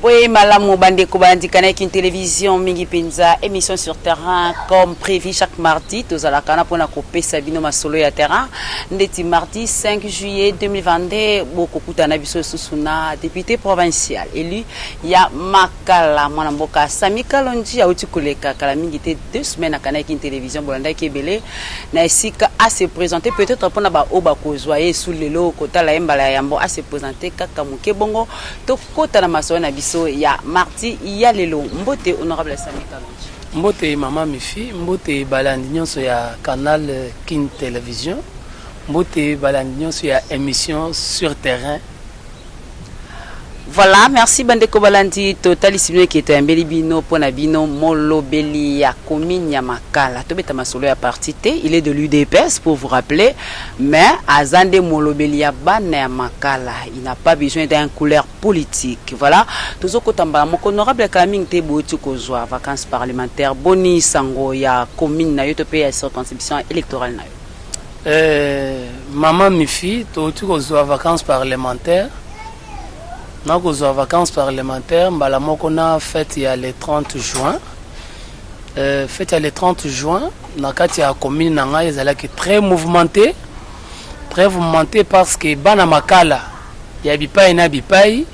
Oui, Malamou Bande Koubandi Kanek, une télévision, Mingi Pinza, émission sur terrain, comme prévu chaque mardi, tous à la cana pour la couper Sabino Masolo à terrain. Ndeti mardi 5 juillet 2022, beaucoup Nabiso Susuna, député provincial. Élu, il y a Makala, Manamboka, Sami Kalonji, a Utikuleka, Kalamingi, 2 semaines à Kanek, une télévision, Bolanda Kebele, Naisika à se présenter, peut-être pour Naba Oba Kozoye, sous le lot, Kota la Mbala Yambo, à se présenter, Kakamuke Bongo, Tokota Namaso Nabiso. Il y a mardi, il y a Lelo. Mbote, honorable Sami Kalonji. Mbote, maman, Mifi. Mbote, Balandignon, sur la canal Kin Télévision. Mbote, Balandignon, sur la émission sur terrain. Voilà, merci Bandeko Balandi, Total Isimé qui était un belibino, Ponabino, Molo Belia, Komine Yamakala. Tobeta Masolo à partité, il est de l'UDPS pour vous rappeler, mais Azande Molo Belia Bana Makala, il n'a pas besoin d'un couleur politique. Voilà, tous au côté mon honorable Kaming Tebo Tukozwa, vacances parlementaires, Boni Sango, ya Komine na Yotopé à circonscription électorale. Maman Mifi, Tukozwa, vacances parlementaires. Nous avons vacances parlementaires, nous avons fait il y a le 30 juin. Fait le 30 juin, dans la commune, est très mouvementé parce que Bana Makala, il y a Bipaï na Bipaï,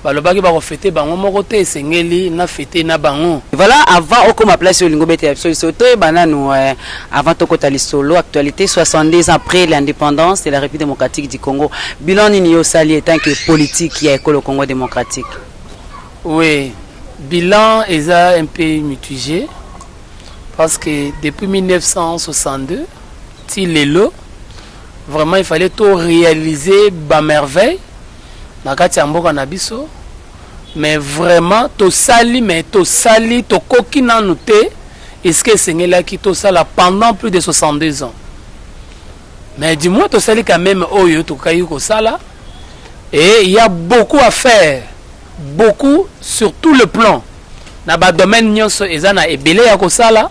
balobaki ba fêter bango moko te sengeli na fêter na bango. Voilà, avant au comme place au lingo bete soto e banano avant to kota lisolo actualité 70 ans après l'indépendance de la République démocratique du Congo. Bilan ni yo sali tant que politique qui a école au Congo démocratique. Oui, bilan est un peu mitigé parce que depuis 1962, Tilelo vraiment il fallait tout réaliser ba merveille. Mais vraiment, to sali, to koki nanoute, est-ce que c'est là qui to sala pendant plus de 62 ans. Mais dis-moi, to sali quand même oyo to kayu ko sala, et il y a beaucoup à faire, beaucoup sur tout le plan. Na ba domaine nyonso ezana ebele ya ko sala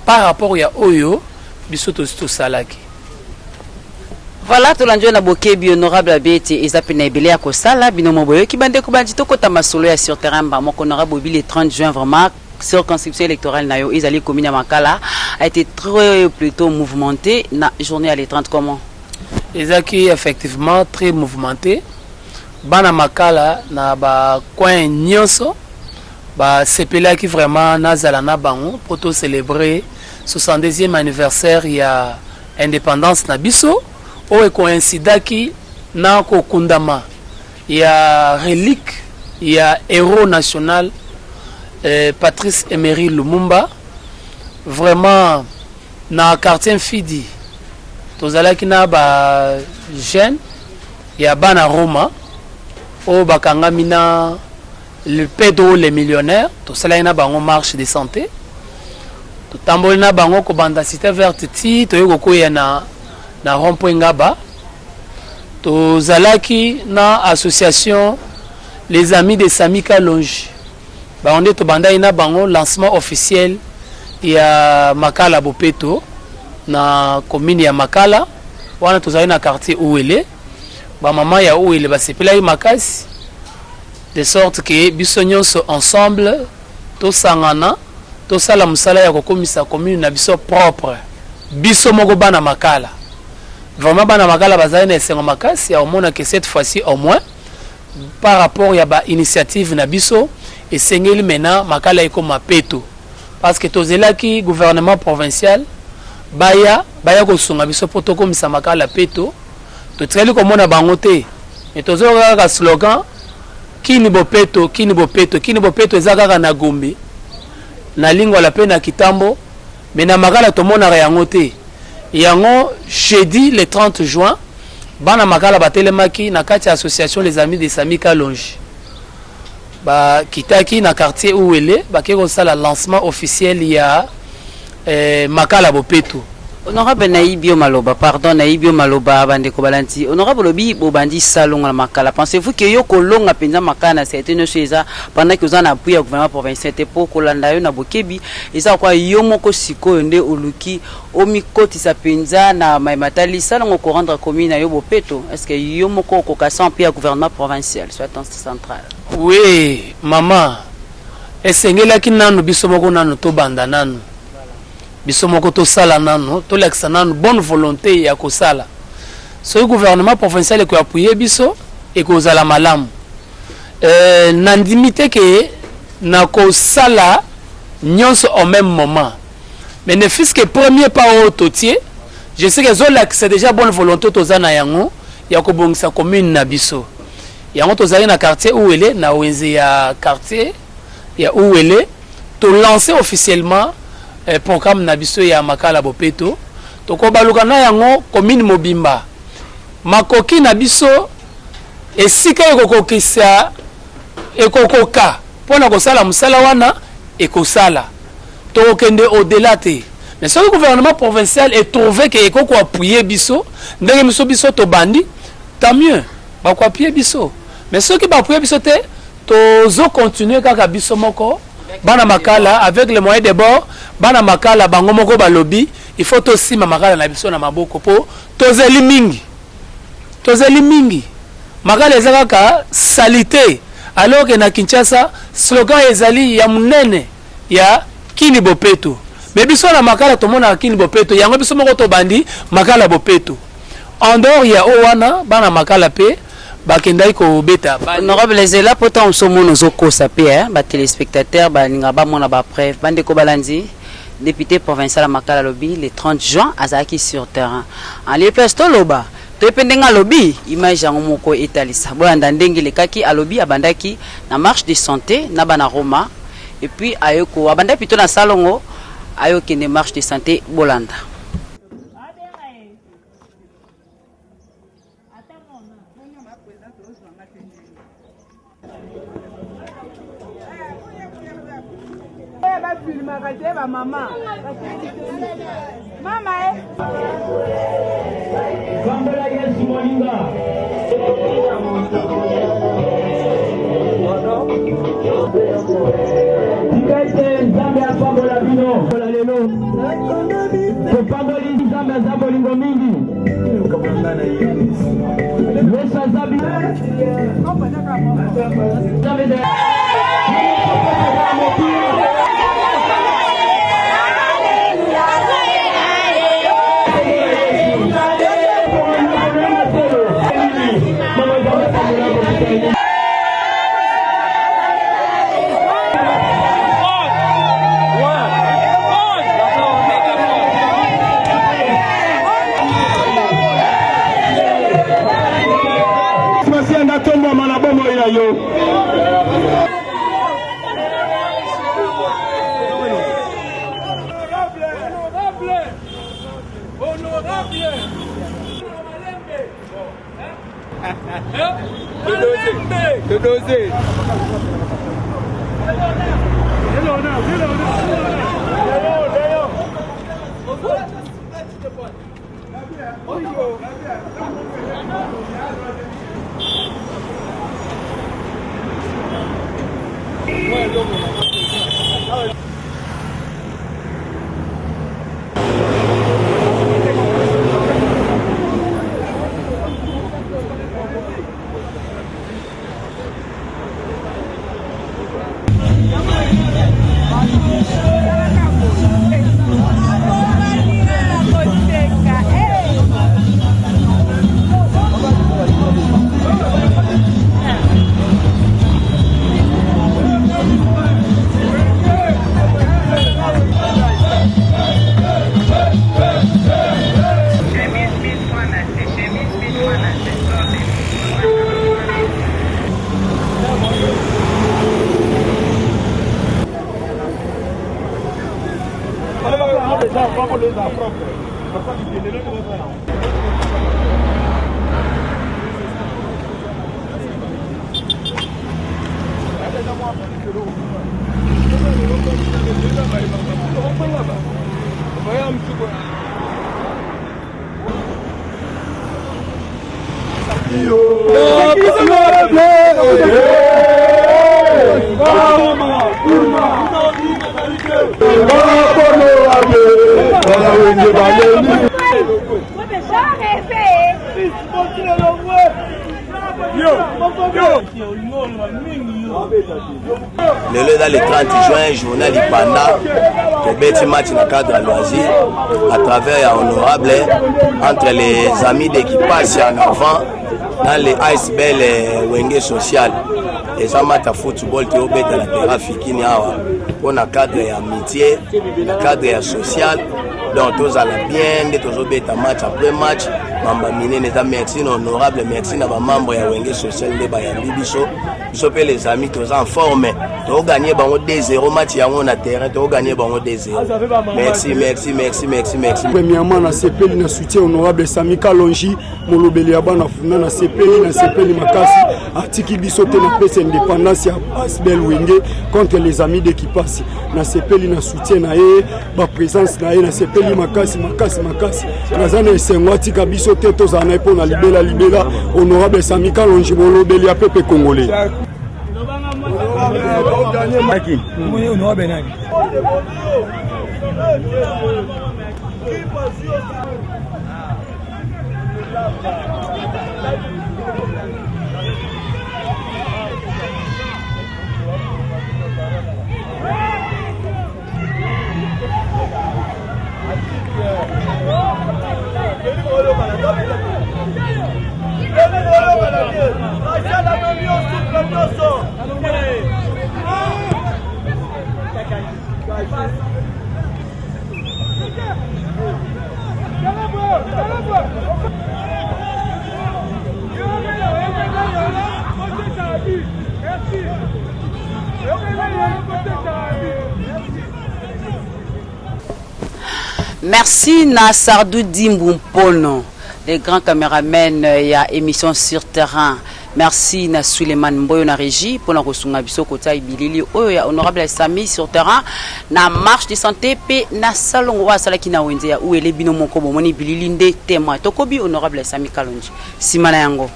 par rapport ya oyo biso to salaki. Voilà, tout l'enjeu na bokebi honorable abeti ezapena ebele ya kosala binomo boyo ki bande ko bandi to kota masolo ya sur terrain ba moko honorable le 30 juin vraiment circonscription électorale na yo ezali commune Makala a été très plutôt mouvementé na journée à les 30 comment ezaki effectivement très mouvementé bana Makala na ba coin nyonso ba sepela ki vraiment nazala na bango pour to célébrer 72e anniversaire ya indépendance na biso. O coïncidaki na ko kundama ya relique ya héros national Patrice Emery Lumumba vraiment na quartier Fidi tozalaki na ba jeune ya bana Roma o bakangami na le Pedro le millionnaire to sala na bango marche de santé to tamboli na bango ko banda cité verte ti to yoko ko ya na rond-point Ngaba, to zalaki na association les amis de Sami Kalonji. Ba onde to banda ina bango lancement officiel ya Makala Bopeto na commune ya Makala, wana to zali na quartier Ouele. Ba mama ya Ouele ba sepela makasi de sorte que biso nyonso ensemble to sangana to sala musala ya kokomisa commune na biso propre. Biso moko bana Makala. Vraiment bana Makala bazali na esengo makasi ya omona que cette fois-ci au moins par rapport ya ba initiative na biso esengeli mena Makala eko mapeto parce que tozelaki gouvernement provincial baya ko sunga biso protocole misa Makala peto to tseli ko mona bango te et tozoka ka slogan kini bopeto ezaka na Gombe na lingwa la pena kitambo mena Makala to mona yango te. Yango jeudi le 30 juin bana Makala batelemaki na kati association les amis de Sami Kalonji ba kitaki na quartier Ouele ba ke ko sala lancement officiel ya Makala Bopeto. Honorable Naibio Maloba, pardon, Naibio Maloba, Bandeko Balanti. Honorable Lobi, Bobandi Salon à Makala. Pensez-vous que Yoko Long a penza Makana, c'est une chose pendant que vous en appuyez au gouvernement provincial, pour Kolanda, na Bokebi, et ça quoi, Yomoko Siko, Nde Oluki, Omiko Tisapenza, na Maimatali, Salon au rendre commune à Yobopeto. Est-ce que Yomoko Kokassan, puis au gouvernement provincial, soit en central? Oui, maman. Esengelaki nanu biso moko nanu to banda nanu. Biso moko to sala nanu, to leksa nanu bonne volonté ya ko sala. So le gouvernement provincial ko appuyer biso et ko zala malamu. Nandimité que na ko sala nyonso au même moment. Mais ne fût-ce que premier pas au totier, je sais que c'est déjà bonne volonté to zana yango ya ko bongisa commune na biso. Yango to zali na quartier où elle est na wenze ya quartier ya où elle est to lancer officiellement programme na biso ya makala bopeto to ko baluka na yango commune mobimba makoki na biso esika ekokokisa ekokoka pona kosala musala wana ekosala to kende au-delà te. Mais ce gouvernement provincial est trouvé que ekoko appuyer biso ndenge biso to bandi tant mieux ba ko appuyer biso. Mais ceux qui va appuyer biso te tozo continuer kaka biso moko bana makala avec les moyens de bord bana makala bango moko balobi il faut aussi makala na biso na maboko po tozeli mingi makala ezaka ka salité alors que na Kinshasa slogan ezali ya munene ya kini bopeto mais biso na makala tomona kini bopeto yango biso moko to bandi makala bopeto en dehors ya owana bana makala pe bakendai ko beta honorable Zela pourtant on somo nos okosa pe ba téléspectateurs ba ninga ba mona ba preuve bande ko balanzi député provincial makala lobby le 30 juin azaki sur terrain en les plasto loba to pendenga lobby image yango moko etalisa boyanda ndenge le kaki alobi abandaki na marche de santé na bana Roma et puis ayoko abanda plutôt na salongo ayoki ne marche de santé bolanda. Maman. Le dans le 30 juin, journal Ipanda, le petit match dans le cadre de loisir, à travers honorable entre les amis d'équipage en avant dans les ASBL Wenge Social. Et ça m'a fait football qui est au bête de la terre Fikini Awa. Pour un cadre d'amitié, un cadre social. Donc, tous allons bien, tous au bête match après match. Mamba Mine, merci, honorable, merci à membres de Wenge Social de Bayambi Biso. Biso les amis, tous en forme. Tous gagné 2-0 match, on a terrain, tous gagné 2-0. Merci, merci, merci, merci, merci. Premièrement, na CPL, na soutien honorable Sami Kalonji, Molobeli Abana Funa, na CPL Makasi, Artiki Bisote, na paix indépendance, Asbel Wenge, contre les amis d'équipage. Na CPL, na soutien, na ba présence, na CPL Makasi, na zane Sengwati Kabiso. Tous en pour la libéla honorable Sami Kalonji Molobeli à peuple congolais. Merci Nassardou Dimbumpono, les grands caméramens, il y a émission sur terrain. Merci na Suleiman Mboyo na régie pour na kosunga biso kota ibilili oyo honorable Sami sur terrain na marche de santé pe na salongo wa sala kina wenze ya uele bino moko bomoni bilili nde témoin tokobi honorable Sami Kalonji simana yango.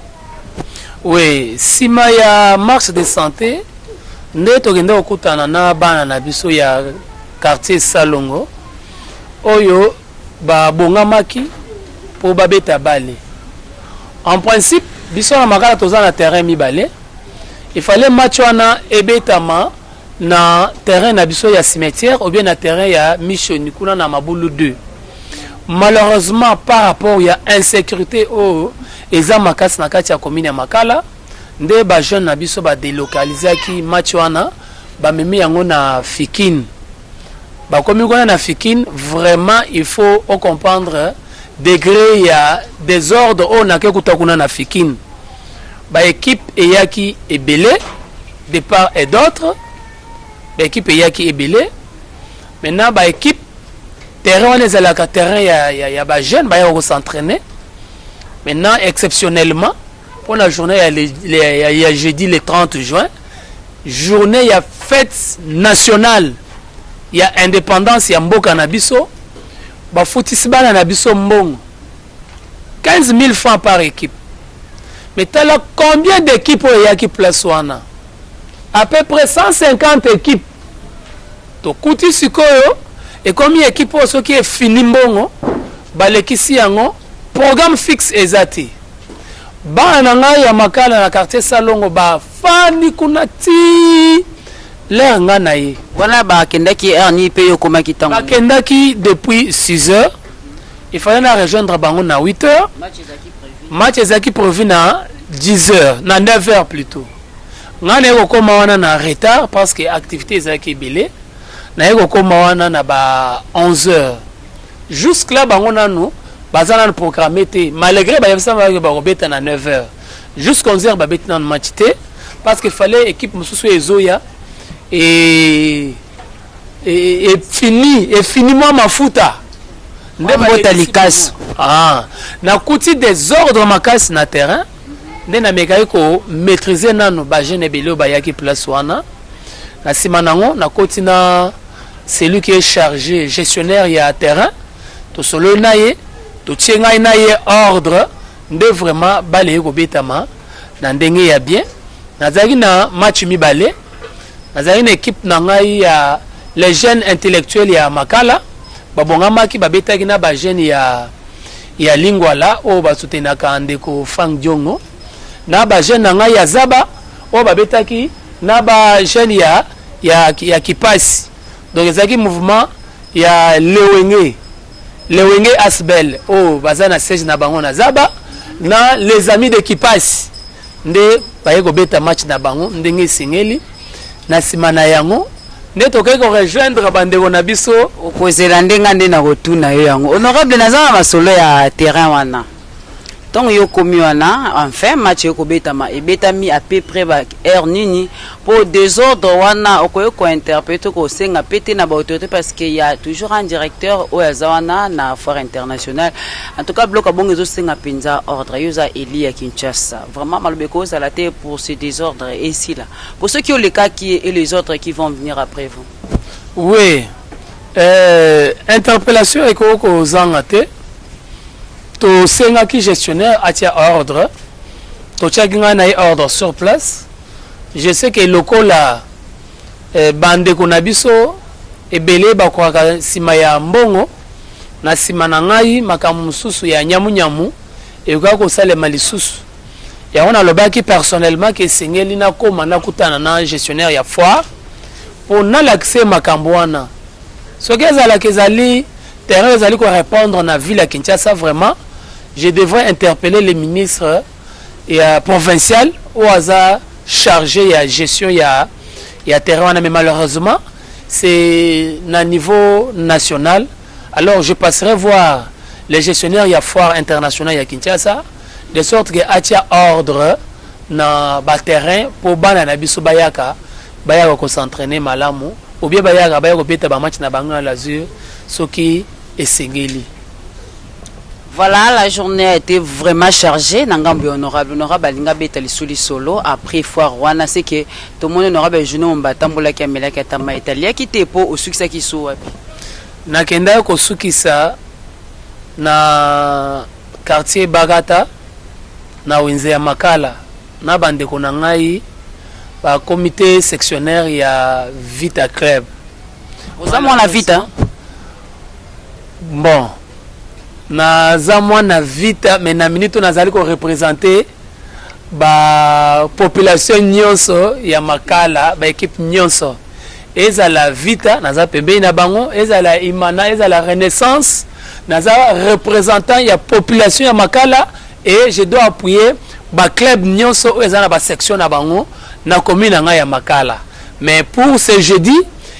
Oui, sima ya marche de santé nde tokende okutana na bana na biso ya quartier Salongo oyo ba bongamaki pour babeta bale. En principe biso na makala toza na terrain mibale. Il fallait match wana ebetama na terrain na biso ya cimetière ou bien na terrain ya Michoni kuna na Mabulu 2. Malheureusement par rapport ya insécurité o eza makasi na kati ya commune ya Makala nde ba jeune na biso ba délocalisaki match wana ba memi yango na Fikine. Ba komi kona na Fikine vraiment il faut comprendre degré ya désordre on a que kutakuna na Fikine. Ba équipe eyaki ebele de part et d'autre. Ba équipe eyaki ebele. Maintenant ba équipe terrain on est à la terrain ya ba jeune ba yo s'entraîner. Maintenant exceptionnellement pour la journée il y a jeudi le 30 juin journée il y a fête nationale. Il y a indépendance ya mboka na biso. Ba footisbana na biso mbongo 15 000 francs par équipe. Mais tala combien d'équipes il y a qui place wana? À peu près 150 équipes. To kuti sikoyo et combien d'équipes ceux qui est fini mbongo balekisi yango programme fixe ezati. Bana nga ya Makala na quartier Salongo ba fani kunati lenga na ye. Voilà ba kendaki erni pe yo koma kitango. Ba kendaki depuis 6 heures. Il fallait la rejoindre bango na 8 heures. Match ezaki prévu na 10 heures, na 9 heures plutôt. Ngane ko koma wana na retard parce que activité ezaki belé. Na ko koma wana na ba 11 heures. Jusque là bango nanu bazana programmé té malgré ba yebsa ba robeta na 9 heures. Jusqu'à 11 heures ba beti na match té parce qu'il fallait équipe mususu ezoya et finiment mafuta. Ndembota likas. Na kuti des ordres makasi na terrain. Nde na mekai ko maîtriser nano ba jeune belé ba yaki place wana. Na simanango na koti na celui qui est chargé gestionnaire ya terrain. To solo naye, to tienga naye ordre nde vraiment balé ko betama na ndenge ya bien. Nazaki na match mibale. Nazaki na équipe na ngai ya les jeunes intellectuels ya Makala. Babongamaki babetaki na ba jeune ya Lingwala o basutenaka ndeko Frank Diongo na ba jeune na ngai ya Zaba o ba betaki na ba jeune ya Kipasi. Donc ezaki mouvement ya Lewenge Asbel o bazana siège na bango na Zaba na les amis de Kipasi nde baye ko beta match na bango ndenge singeli na simana yango nde tokai ko rejoindre bandeko na biso okozela ndenga nde na kotuna yo yango honorable nazana masolo ya terrain wana donc yo komi wana enfin match yo kobetama ebetami à peu près ba heure nini pour désordre wana okoyo ko interpréter ko senga pété na ba autorité parce qu'il y a toujours un directeur au Azawana na foire internationale en tout cas bloc abongo zo senga penza ordre yo za Eli ya Kinshasa vraiment malobeko za la terre pour ce désordre ici là pour ceux qui ont les cas qui et les autres qui vont venir après vous. Oui, interpellation ekoko zangate to sengaki gestionnaire atia ordre to tchakinga na ordre sur place. Je sais que lokola bande konabiso ebele bakwaka sima ya mbongo na sima na ngai makamususu ya nyamu eka ko salema lisusu ya ona lobaki personnellement que sengeli na koma na kutana na gestionnaire ya foire pour na l'accès makambo wana soki ezalaki ezali terrain ezali ko répondre na ville ya Kinshasa vraiment je devrais interpeller les ministres provinciaux ou aza chargé ya gestion ya terrain mais malheureusement c'est na niveau national. Alors je passerai voir les gestionnaires ya foire internationale ya Kinshasa de sorte que atia ordre na ba terrain pour bana na biso bayaka ko s'entraîner malamu ou bien bayaka beta ba match na bango l'azur soki esengeli. Voilà, la journée a été vraiment chargée. Nangambi honorable Alinga Betali Souli Solo. Après foire Rwanda, c'est que tout le monde honorable Juno Mbatambola Kamela Katama Italia qui était pour au succès qui soit. Nakenda ko sukisa na quartier Bagata na Wenze ya Makala na bande ko na ngai ba comité sectionnaire ya Vita Club. Vous avez la Vita? Bon. Naza mwana Vita mais na minute nazali ko représenter ba population nyonso ya Makala ba équipe nyonso ezala Vita naza pembe na bango ezala Imana ezala Renaissance naza représentant ya population ya Makala et je dois appuyer ba club nyonso ezala ba section na bango na commune nga ya Makala. Mais pour ce jeudi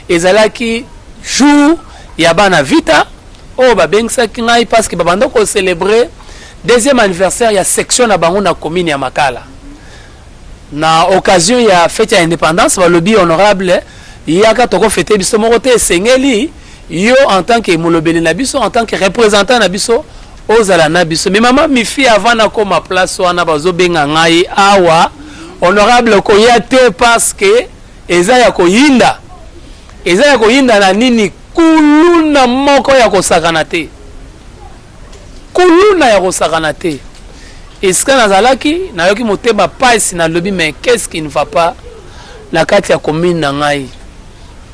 ezala ki jour ya bana Vita oh ba bengsa kingai parce que babando ko célébrer deuxième anniversaire ya section na bango na commune ya Makala na occasion ya fête ya indépendance ba lobby honorable yaka toko fêter biso moko te sengeli yo en tant que molobeli na biso en tant que représentant na biso ozala na biso mais maman mi fi avant na ko ma place wana bazo benga ngai awa honorable ko ya te parce que eza ya ko yinda na nini kuluna moko ya kosakana te kuluna ya kosakana te eska nazalaki nayoki motema pasi na lobi mais qu'est-ce qui ne va pas na kati ya commune na ngai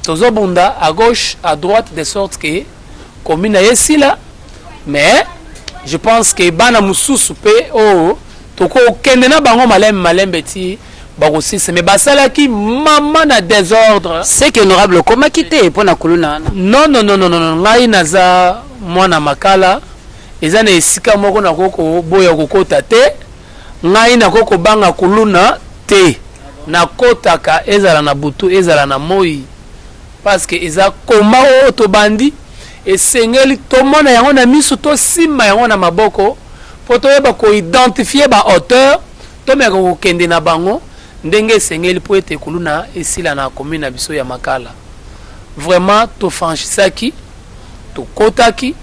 tozobunda à gauche à droite de sorte que commune yesila mais je pense que bana mususu pe oh toko kende na bango malembe ti bakosisa mais basalaki mama na désordre c'est que honorable koma kité pour na kuluna non ngai naza mwana Makala eza na esika moko na koko boya kokota te ngai na koko banga kuluna te na kotaka ezala na butu ezala na moi parce que eza koma o to bandi esengeli to mona yango na miso to sima yango na maboko po to yeba ko identifier ba auteur to meka ko kende na bango ndenge sengeli po ete kuluna esila na commune na biso ya Makala. Vraiment to franchisaki to kotaki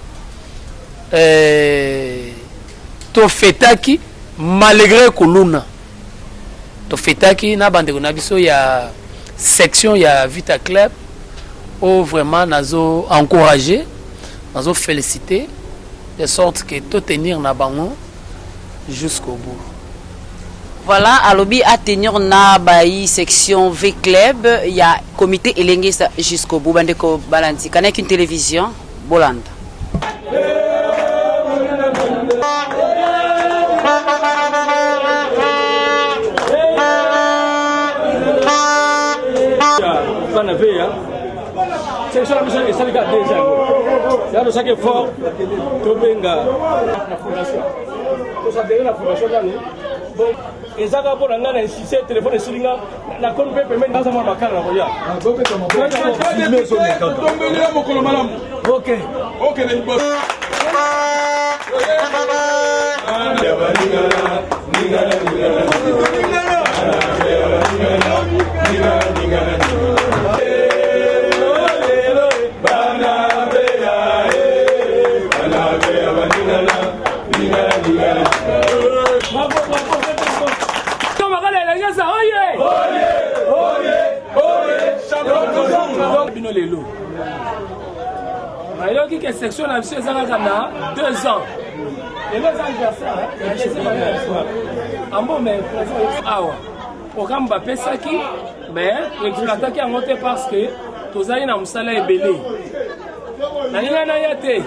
to fetaki malgré kuluna to fetaki na bande na biso ya section ya Vita Club ou vraiment nazo encourager nazo féliciter de sorte que to tenir na bango jusqu'au bout. Voilà, alobi à tenir na bayi section V Club, il y a comité elenge jusqu'au bout bandeko balanti kanek une télévision Bolanda. C'est ça la mission que ça les gars déjà. Il y a de chaque effort to benga la fondation. To ça derrière la fondation là. Bon, et ça va pour la ngana insister téléphone silinga la compte peut permettre dans ma makala na roya. OK. OK les boss. Alors que section la mission ezanga kana 2 ans. Et les anniversaires en bon mais awa programme ba pesaki mais exploitant qui a monté parce que tozali na musala ebele. Na nina na yate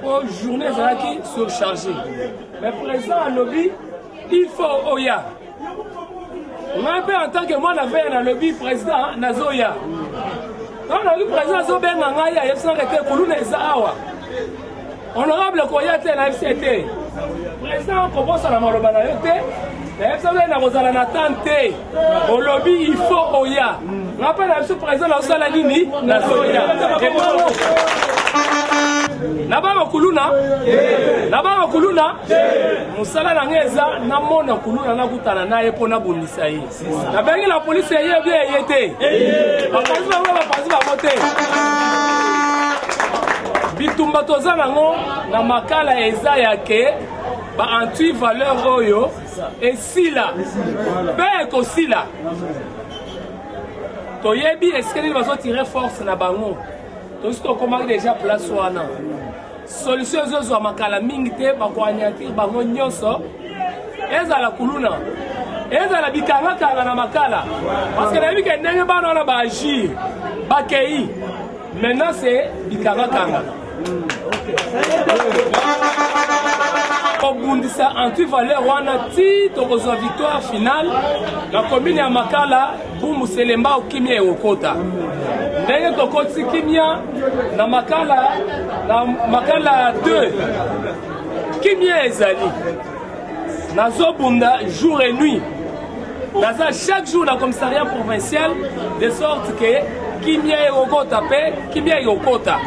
pour journée ezaki surchargée. Mais président à lobby il faut oya. On a fait en tant que moi, on a fait un lobby président Nazoya. On a vu président Zobé Nangaya, il y a honorable Koyate na FCT. Président propose à la Marobana yote. La FCT na rozala na tante. Au lobby il faut oya. On appelle le président na osala nini Nazoya. Là-bas Kuluna, musala na ngeza na mona Kuluna na kutana na ye pona bundisa ye. Na bengi la police ye bien yete. Bapazi ba mote. Bitumba toza nango na makala eza yake ba anti valeur oyo esila. Be ko sila. Toyebi eskeli bazo tirer force na bango. Tout ce qu'on a déjà place wana. Solution zozo makala mingi te bakwanyati bango nyonso. Eza la kuluna. Eza la bikanga kanga na makala. Parce que la vie que ndenge bana na ba agir. Bakei. Maintenant c'est bikanga kanga. Obundisa anti-valeur wana ti tokozwa victoire finale la commune ya makala bumu selemba okimia ekokota. Ndenge tokoti kimia na makala 2 kimia ezali nazobunda jour et nuit naza chaque jour na commissariat provincial de sorte que kimia ekokota pe kimia ekokota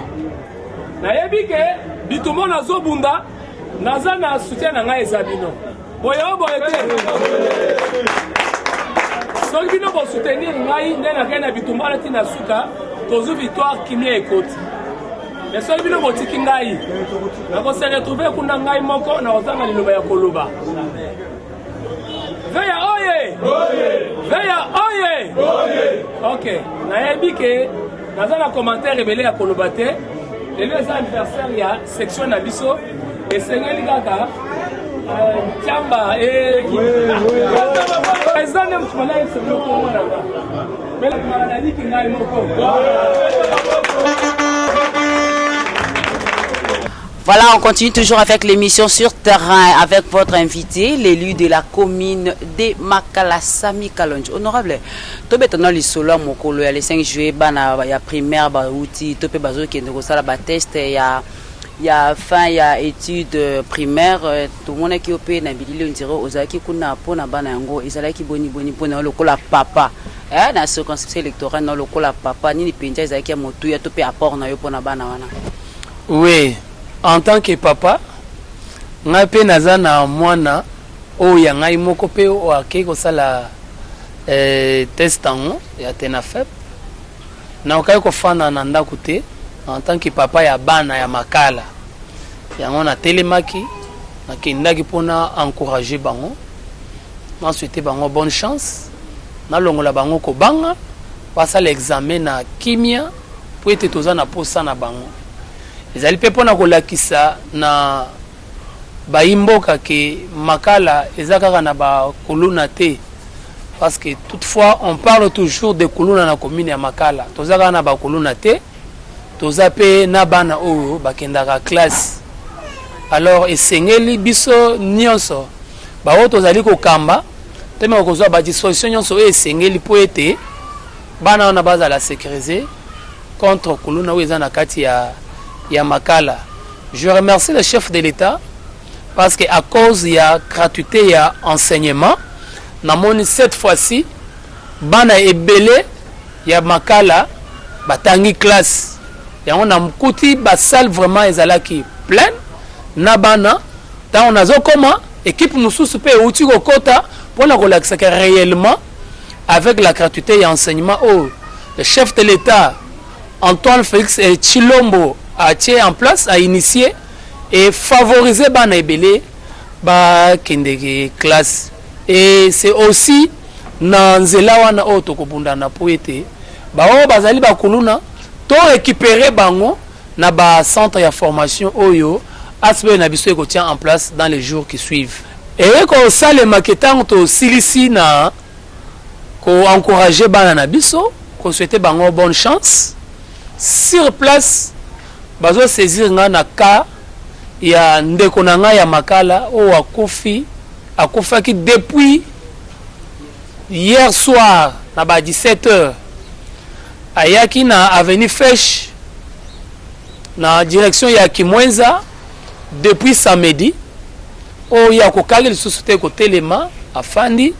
nayebi ke bitumo nazobunda naza na soutien na ngai ezabino boyo boyete soki bino bo soutenir ngai nde na kai na bitumbala tina suka tozu victoire kimia ekoti mais soki bino botiki ngai nakose retrouver kuna ngai moko na kozanga liloba ya koloba veya oye veya oye ok nayebi ke naza na commentaire ebele ya koloba te lelo eza anniversaire ya section na biso esengeli kaka tiamba président de mtumana esengeli komonanga mela kumakanaliki ngai moko. Voilà, on continue toujours avec l'émission Sur Terrain avec votre invité, l'élu de la commune de Makala, Sami Kalonji. Honorable, tobetona lisolo mokolo ya le 5 juillet bana ya primaire ba outil topé bazo ki ndeko sala ba test ya fin ya étude primaire tout monde qui opé na bilili on dirait ozaki kuna pona bana yango ezalaki boni pona lokola papa na circonscription électorale na lokola papa nini penja ezalaki motu ya topé apport na yo pona bana wana. Oui. En tant que papa, ngai pe naza na mwana oya ngai moko pe o akei kosala test ango ya TENAFEP na okai kofanda na ndako te en tant que papa ya bana ya makala yango na telemaki nakendaki mpona encourager bango na souhaiter bango bonne chance na longola bango kobanga basala examen na kimia po ete toza na posa na bango. Ezali pe pona kolakisa na baimboka ke makala ezakaka na ba kuluna te parce que toutefois on parle toujours de kuluna na commune ya makala tozaka na ba kuluna te toza pe na bana oyo bakendaka classe alors esengeli biso nyonso ba oyo tozali kokamba teme kozwa ba disposition nyonso esengeli po ete bana wana bazala sécuriser contre Kuluna Ouezana Kati ya Makala. Je remercie le chef de l'État parce qu'à cause il y a gratuité, il y a enseignement. Namoni cette fois-ci, bana ebele ya Makala batangi classe. Et on a mkuti ba salle vraiment ezalaki pleine. Na bana tant on a zo comment équipe mususu pe uti ko kota pour la relaxer réellement avec la gratuité et enseignement. Oh, le chef de l'État Antoine Félix Chilombo a tiré en place, a initié et favorisé bana ebele ba kende classe. Et c'est aussi na nzela wana o tokobunda na poete ba o bazali ba kuluna to récupérer bango na ba centre ya formation oyo asbe na biso ko tient en place dans les jours qui suivent. Et ko sale maketango to silisi na ko encourager bana na biso ko souhaiter bango bonne chance sur place bazo saisir nga na ka ya ndeko na nga ya Makala o akufaki depuis hier soir na ba 17h ayaki na avenue Fesh na direction ya Kimwenza depuis samedi o ya kokali lisusu te ko telema afandi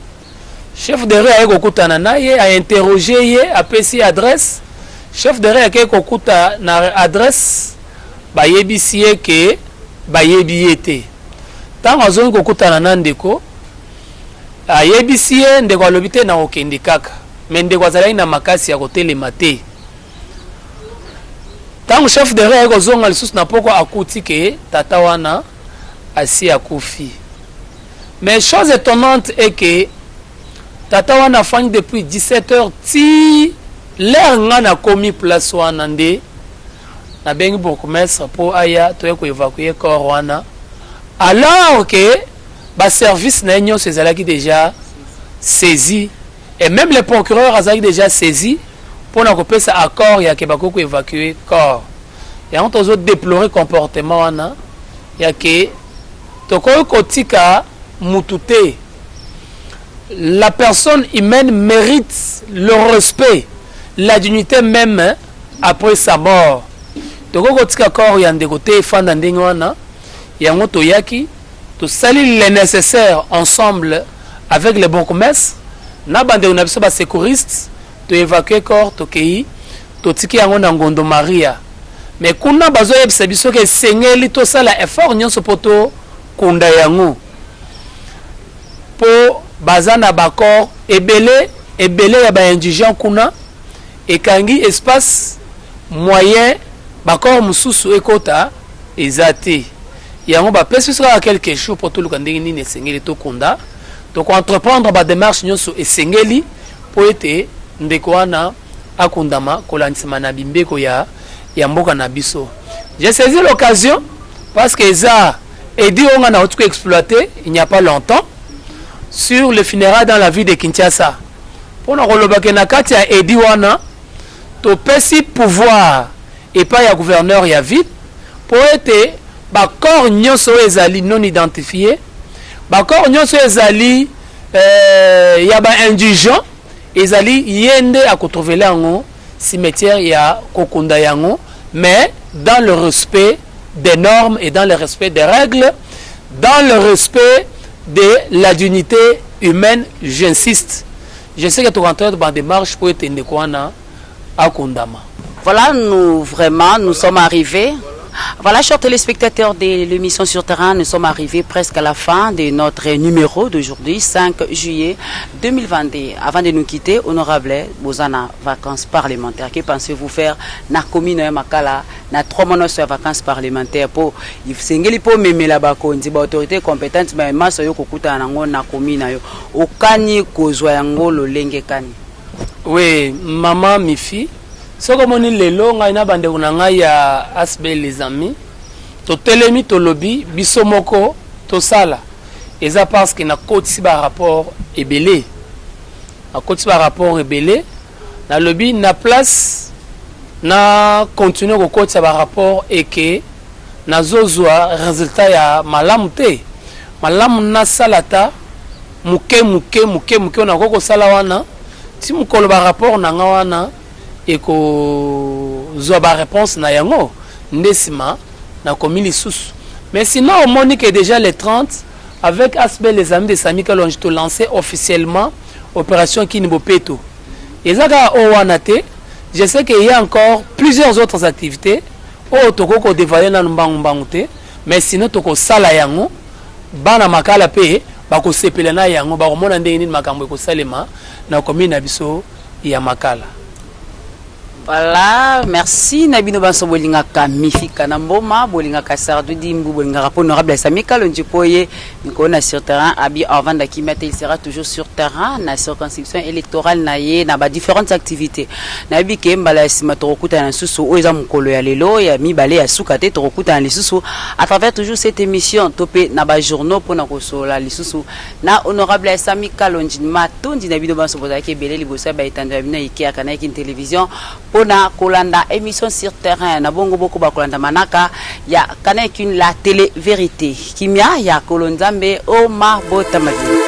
chef de rue ayeko kutana naye a interroger ye apesi adresse chef de rue ayeko kuta na adresse bayebisi ye ke bayebi yete tango azongi kokutana na ndeko ayebisi ye ndeko alobi te na okende kaka me ndeko azalaki na makasi ya kotelema te tango chef de rue ayekozonga lisusu na poko akuti ke tata wana asi akufi. Mais chose étonnante est que tata wana afandi depuis 17h ti l'air nga na komi place wana nde na bengi bourgmestre po aya toye ko évacuer corps wana alors que ba service na nyonso ezalaki déjà saisi et même le procureur azalaki déjà saisi pour na kopesa accord ya ke bakoko évacuer corps. Et on tozo déplorer comportement wana ya ke toko kotika mutute. La personne humaine mérite le respect, la dignité même après sa mort. Toko kotika corps ya ndeko te fanda ndenge wana yango toyaki to sali le nécessaire ensemble avec les bourgmestres na bande na biso ba sécuriste to évacuer corps to kei to tiki yango na Ngondo Maria. Mais kuna bazo yebisa biso ke sengeli to sala effort nyonso poto kunda yango po bazana bakor ebele ya ba indigent kuna ekangi espace moyen bakor mususu ekota ezate yango ba pesi sera quelque chose pour tout le kandingi ni esengeli to kunda donc entreprendre ba démarche nyonso esengeli po ete ndeko wana akundama kolandisama na bimbeko ya mboka na biso. J'ai saisi l'occasion parce que ça Edi on a tout exploité il n'y a pas longtemps sur le funérail dans la ville de Kinshasa. Pour nous relobake na kati ya Edi wana to pesi pouvoir et pas ya gouverneur ya ville pour être ba corps nyonso ezali non identifié ba corps nyonso ezali ya ba indigent ezali yende a retrouver lango cimetière ya kokunda yango mais dans le respect des normes et dans le respect des règles, dans le respect de la dignité humaine, j'insiste. Je sais que tu rentres dans la démarche pour être à Kundama. Voilà, nous sommes arrivés. Voilà, chers téléspectateurs de l'émission Sur Terrain, nous sommes arrivés presque à la fin de notre numéro d'aujourd'hui, 5 juillet 2022. Avant de nous quitter, honorable Bozana, vacances parlementaires. Que pensez-vous faire na commune Makala, na 3 mois de vacances parlementaires pour singeli pour même la bakondi, ba autorité compétente, mais maso yo kokuta nango na commune yo. Okani kozwa yango lo lenge kani. Oui, maman Mifi. Ce que moni lelo ngai na bande unanga ya asbe les amis to telemi to lobby bisomoko to sala eza parce que na kotisi ba rapport ebele na kotisi ba rapport ebele na lobby na place na continuer ko kotisa ba rapport et que na zozwa résultat ya malamu te malamu na salata muke na koko sala wana ti mukolo ba rapport na nga wana eko zo ba réponse na yango ndesima na komi lisusu. Mais sinon au Monique est déjà les 30 avec Asbel les amis de Sami Kalonji to lancé officiellement opération Kinibopeto. Et ça Owanate, je sais qu'il y a encore plusieurs autres activités au toko ko dévoiler na mbangute, mais sinon toko sala yango bana makala pe ba ko sepela na yango ba ko mona ndenge ni makambo ko salema na komi na biso ya makala. Voilà, merci Nabino Banso bolinga ka mifika na mboma bolinga ka sardu dimbu bolinga rapport honorable Sami Kalonji poye nikona sur terrain abi avant d'akimate il sera toujours sur terrain na circonscription électorale na ye na ba différentes activités na bi ke mbala sima torokuta na susu o eza mukolo ya lelo ya mibale ya sukate torokuta na lisusu à travers toujours cette émission topé na ba journaux pona kosola lisusu na honorable Sami Kalonji matondi Nabino Banso bozaki belé libosa ba etanda bina ikia kana ki télévision pona kolanda émission sur terrain na bongo boko ba kolanda manaka ya kana la télé vérité kimia ya kolonzambe o ma botamaki.